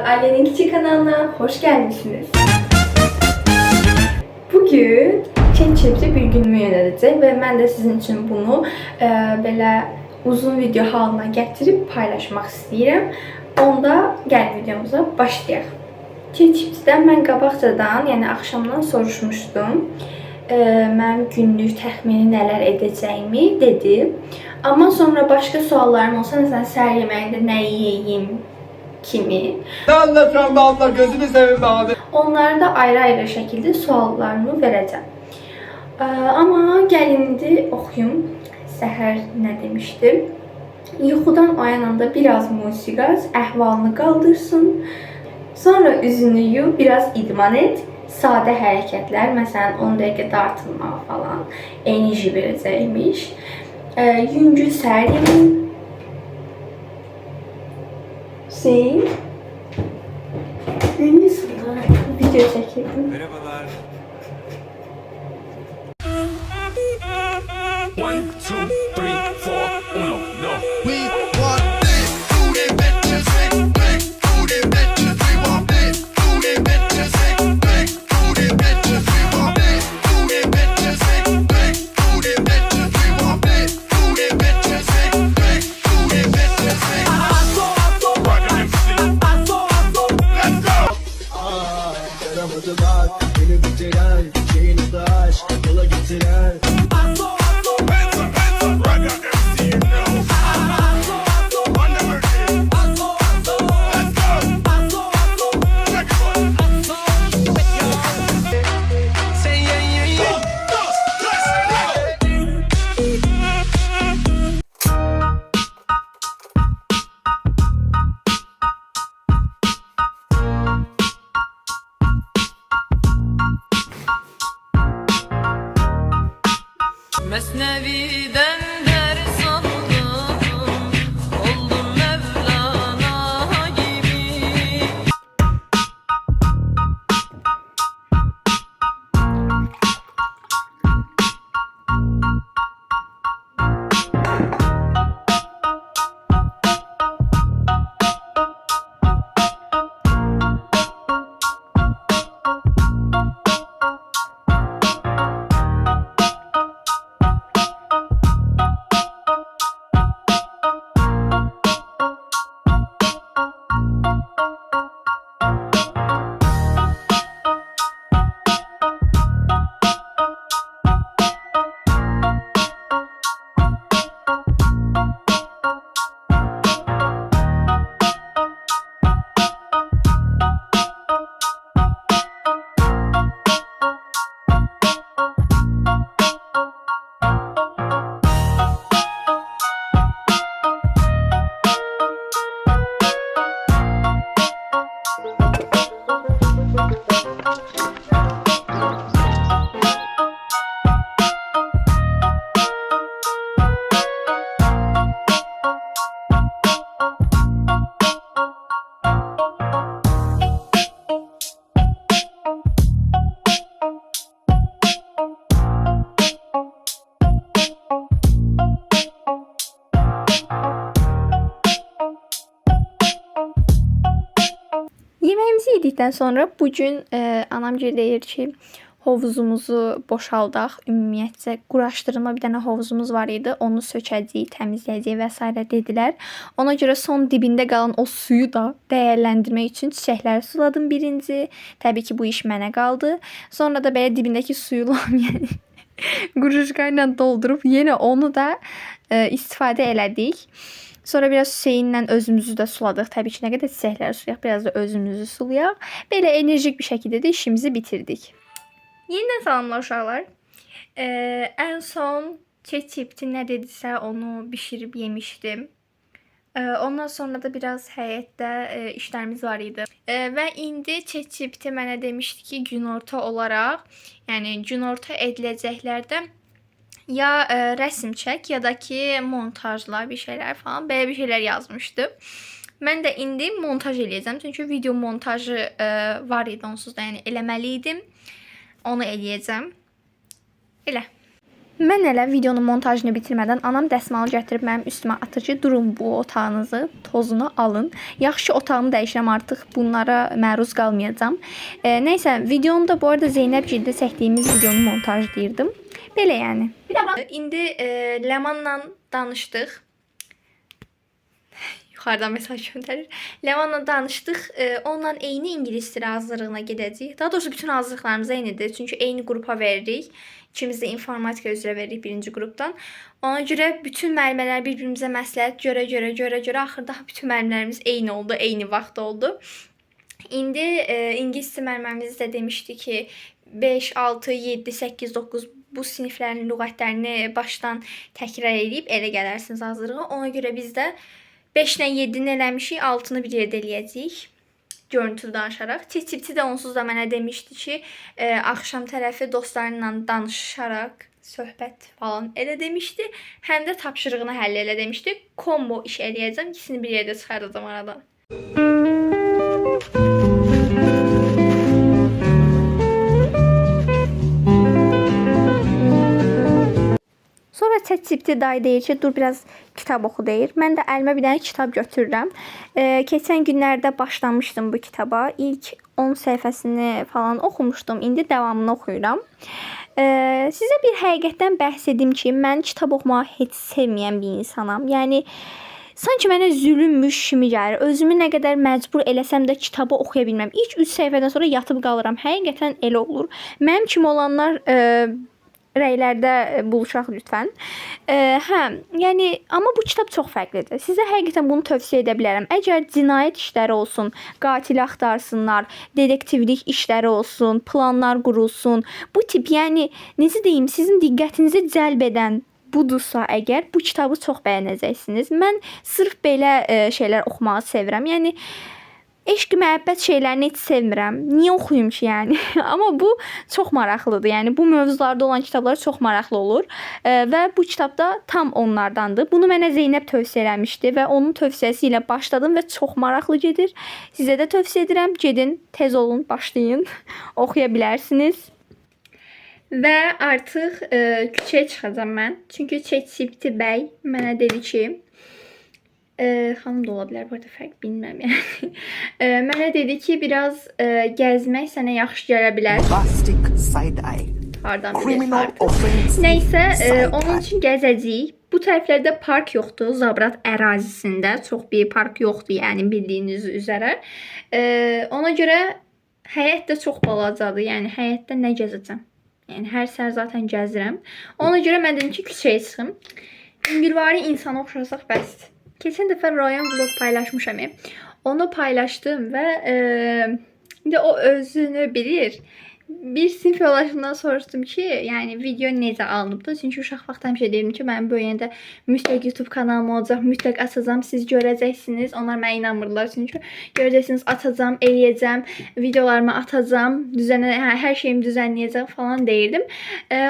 Ailenin Küçük kanalına hoş gelmişsiniz. Bugün ChatGPT bir günümü yönetecek ve ben de sizin için bunu böyle uzun video halına getirip paylaşmak istedim. Onda gel videomuza başlayalım. ChatGPT'dən mən qabaqcadan, yəni axşamdan soruşmuşdum. Mənim günlük təxmini nələr edəcəyimi dedi. Amma sonra başqa suallarım olsa, məsələn, səhər yeməyində nə yeyeyim kimi. Ne anlatıyorsun be abla, gözünü seveyim be abi. Onlara da ayrı-ayrı şəkildə suallarımı verəcəm. Amma gəlin indi oxuyum. Səhər nə demişdim? Yuxudan oyananda biraz musiqi, əhvalını qaldırsın. Sonra üzünü yu, biraz idman et. Sadə hərəkətlər, məsələn 10 dəqiqə dartılmaq falan enerji verəcəkmiş. Yüngül səhər yemeği. Ünlü sonra video çekirdim. Merhabalar. 1, 2, 3, 4, 1, no. We want big booty bitches, big booty bitches. We want big booty bitches, big booty bitches. We want big booty bitches, big booty bitches. We want big booty bitches, big booty bitches. Let's go. Yaramazı var, beni bitiren, şeyini taş, yola getiren. Mesnevi'den ders aldım, oldum Mevlana gibi. Yemeğimizi yedikten sonra bugün anamgil deyir ki hovuzumuzu boşaldaq. Ümumiyyətcə quraşdırılma bir dənə hovuzumuz var idi. Onu sökəcəyik, təmizləyəcəyik və s. dedilər. Ona görə son dibində qalan o suyu da dəyərləndirmək üçün çiçəkləri suladım birinci. Təbii ki bu iş mənə qaldı. Sonra da belə dibindəki suyu yəni quruşqa ilə doldurup yenə onu da istifadə elədik. Sonra biraz Hüseynlə özümüzü də suladıq. Təbii ki, nə qədər çiçəkləri sulayaq, biraz da özümüzü sulayaq. Belə enerjik bir şəkildə də işimizi bitirdik. Yenidən salamlar uşaqlar. Ən son ChatGPT nə dedisə onu bişirib yemişdim. Ondan sonra da biraz həyətdə işlərimiz var idi. Və indi ChatGPT mənə demişdi ki, günorta olaraq, yəni günorta ediləcəklərdə ya resim çək ya da ki montajla bir şeyler falan böyle bir şeyler yazmıştı. Ben de indi montaj eləyəcəm. Çünkü video montajı var idi onsuz da, yəni eləməliydim. Onu eləyəcəm. Elə. Mən elə videonun montajını bitirmədən anam dəsmalı gətirib mənim üstümə atır ki, durun bu otağınızı, tozunu alın. Yaxşı ki, otağımı dəyişirəm, artıq bunlara məruz qalmayacağam. Nəysə, videonu da bu arada Zeynəbgildə çəkdiyimiz videonu montajlayırdım. Belə yəni. İndi Ləmanla danışdıq. Yuxarıdan mesaj göndərir. Ləmanla danışdıq. Onunla eyni ingilis dili hazırlığına gedəcəyik. Daha doğrusu bütün hazırlıqlarımız eynidir. Çünki eyni qrupa veririk. İkimiz də informatika üzrə veririk birinci qrupdan. Ona görə bütün müəllimələr bir-birimizə məsləhət görə axırda bütün müəllimlərimiz eyni oldu, eyni vaxt oldu. İndi ingilis dili müəllimimiz də demişdi ki, 5, 6, 7, 8, 9 bu siniflərin lüğətlərini başdan təkrar edib elə gələrsiniz hazırlığa. Ona görə biz də 5 ilə 7-ni eləmişik, 6-nı bir yerdə eləyəcəyik. Görüntülü danışaraq. Titi də onsuz da mənə demişdi ki, axşam tərəfi dostlarıyla danışaraq söhbət falan elə demişdi. Həm də tapşırığını həll elə demişdi. Kombo iş eləyəcəm, ikisini bir yerdə çıxaracağam aradan. Sonra ChatGPT dayı deyir ki, dur biraz kitab oxu deyir. Mən də əlimə bir dənə kitab götürürəm. Keçən günlərdə başlamışdım bu kitaba. İlk 10 səhifəsini falan oxumuşdum. İndi davamını oxuyuram. Sizə bir həqiqətdən bəhs edim ki, mən kitab oxumağı heç sevməyən bir insanam. Yəni sanki mənə zülümmüş kimi gəlir. Özümü nə qədər məcbur eləsəm də kitabı oxuya bilməm. İlk 3 səhifədən sonra yatıb qalıram. Həqiqətən elə olur. Mənim kimi olanlar rəylərdə buluşaq lütfən. Yəni amma bu kitab çox fərqlidir. Sizə həqiqətən bunu tövsiyə edə bilərəm. Əgər cinayət işləri olsun, qatil axtarsınlar, detektivlik işləri olsun, planlar qurulsun, bu tip, yəni necə deyim, sizin diqqətinizi cəlb edən budursa əgər, bu kitabı çox bəyənəcəksiniz. Mən sırf belə şeylər oxumağı sevirəm. Yəni eşq, məhəbbət şeylərini heç sevmirəm. Niyə oxuyum ki, yəni? Amma bu çox maraqlıdır. Yəni bu mövzularda olan kitablar çox maraqlı olur və bu kitab da tam onlardandır. Bunu mənə Zeynəb tövsiyə eləmişdi və onun tövsiyəsi ilə başladım və çox maraqlı gedir. Sizə də tövsiyə edirəm. Gedin, tez olun, başlayın. Oxuya bilərsiniz. Və artıq küçəyə çıxacağam mən. Çünki ChatGPT bəy mənə dedi ki, xanım da ola bilər, bu arada fərq bilmirəm yəni. Mənə dedi ki, biraz gəzmək sənə yaxşı gələ bilər. Plastic side-eye. Hardan bilir Criminal artıq. offense. Nəysə, Side-eye. onun üçün gəzəcəyik. Bu tərəflərdə park yoxdur, Zabrat ərazisində. Çox bir park yoxdur, yəni bildiyiniz üzrə. Ona görə həyət də çox balacadır. Yəni həyətdə nə gəzəcəm? Yəni hər səhər zaten gəzirəm. Ona görə mən dedim ki, küçəyə çıxım. Yüngülvari insana oxşasaq bəsdir. Keçən dəfə rayon vlog paylaşmışam. Onu paylaşdım və indi o özünü bilir. Bir sinif yoldaşımdan soruşdum ki, yəni video necə alınıbdı? Çünki uşaq vaxt həmişə deyirdim ki, mənim böyüyəndə mütləq YouTube kanalım olacaq, mütləq açacağam, siz görəcəksiniz. Onlar mənə inanmırlar çünki görəcəksiniz, atacağam, eləyəcəm, videolarımı atacağam, hər şeyimi düzənləyəcəm falan deyirdim.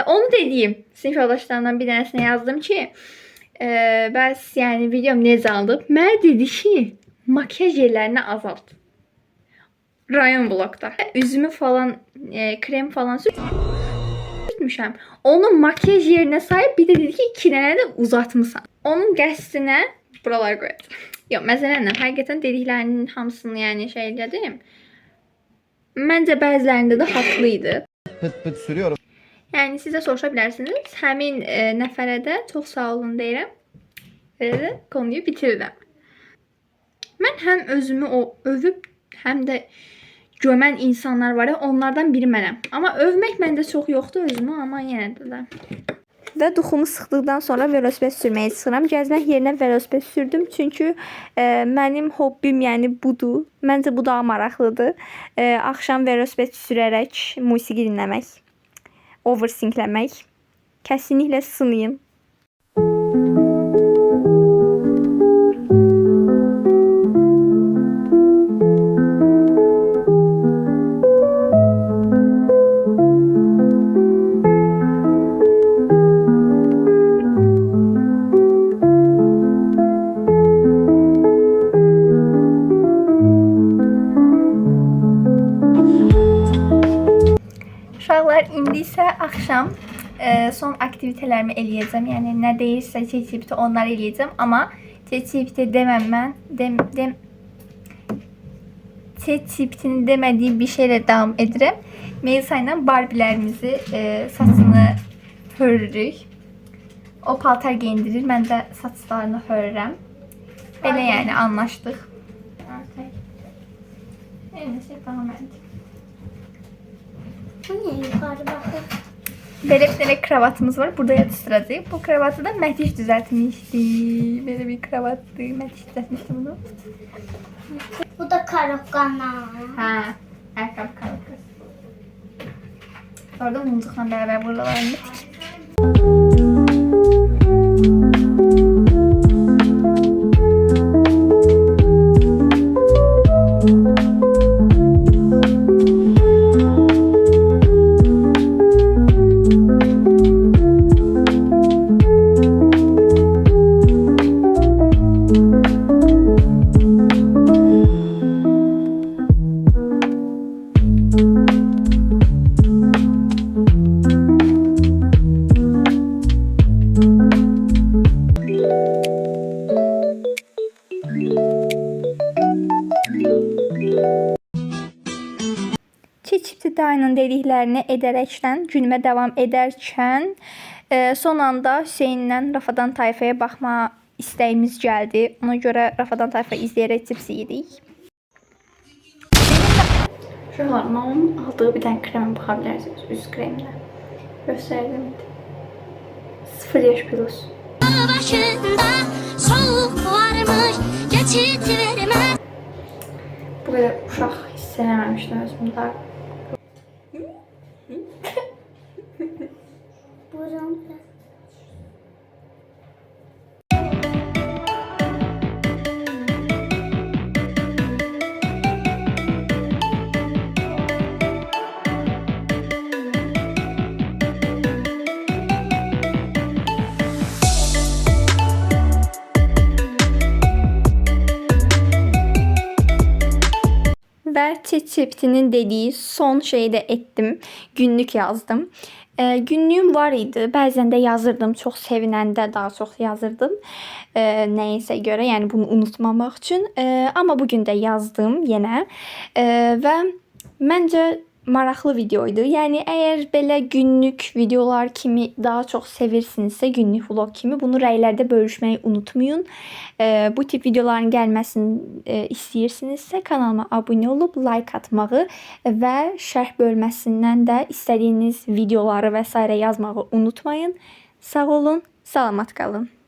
Onu dediyim sinif yoldaşlarımdan bir dənəsinə yazdım ki, bəs yəni videom necə alınıb? Mənə dedi ki, makyaj yerlərini azalt. Rayon blokda. Üzümü falan, krem falan sürtmüşəm. Onu makyaj yerinə sayıb bir də dedi ki, 2 dənə də uzatmısan. Onun qəsdinə buralar qoyacaq. Yox, məsələn, həqiqətən dediklərinin hamısını yəni şey elədim. Məncə bəzilərində də haqlı idi. Pıt pıt sürüyorum. Yəni sizə soruşa bilərsiniz. Həmin nəfərə də çox sağ olun deyirəm. Belə konuyu bitirirəm. Mən həm özümü övüb, həm də gömən insanlar var ya, onlardan biri mənəm. Amma övmək məndə çox yoxdur özümü, amma yenə də. Və duxumu sıxdıqdan sonra velosiped sürməyə çıxıram. Gəzmək yerinə velosiped sürdüm. Çünki mənim hobbim yəni budur. Məncə bu daha maraqlıdır. Axşam velosiped sürərək musiqi dinləmək. Overthinkləmək. Kəsinliklə sınayın. Uşaqlar, indi isə axşam son aktivitelerimi eləyəcəm. Yəni nə deyirsə ChatGPT onları eləyəcəm, amma ChatGPT deməm mən. ChatGPT'nin demediği bir şeyle devam edirəm. Melisa ilə Barbie'lərimizi saçını hörürük. O paltar giyindirir, mən də saçlarını hörürəm. Belə yəni anlaşdıq. Neyse devam edelim. Bu ne yukarı bakın. Belə bir tane kravatımız var. Burada yatıştıracağıq. Bu kravatı da Mətiş düzəltmişdi. Belə bir kravattı. Mətiş düzəltmişdi bunu. Bu da karokana. Hə, ayaqqabı karabkası. Orada mumcuqla beraber buralarını tik. ChatGPT dayının dediklərini edərəkdən günümə davam edərkən son anda Hüseynlə Rafadan Tayfaya baxma istəyimiz gəldi. Ona görə Rafadan Tayfa izləyərək cips yedik. Şuralar onun aldığı bir tane kreme baxa bilərsiniz. Üz kremlə. Göstərdim. 0 yaş plus. Başında soğuk varmış geçit vermez. Bu qədər uşaq hiss eləməmişdim özümdə. Buramda. Və ChatGPT'nin dediği son şeyi də etdim. Günlük yazdım. Günlüğüm var idi. Bəzən də yazırdım. Çox sevinəndə daha çox yazırdım. Nəyəsə görə, yəni bunu unutmamaq üçün. Amma bugün də yazdım yenə. Və məncə maraqlı videoydu. Yəni əgər belə günlük videolar kimi daha çox sevirsinizsə, günlük vlog kimi bunu rəylərdə bölüşməyi unutmayın. Bu tip videoların gəlməsini istəyirsinizsə kanalıma abunə olub like atmağı və şərh bölməsindən də istədiyiniz videoları və s. yazmağı unutmayın. Sağ olun, salamat qalın.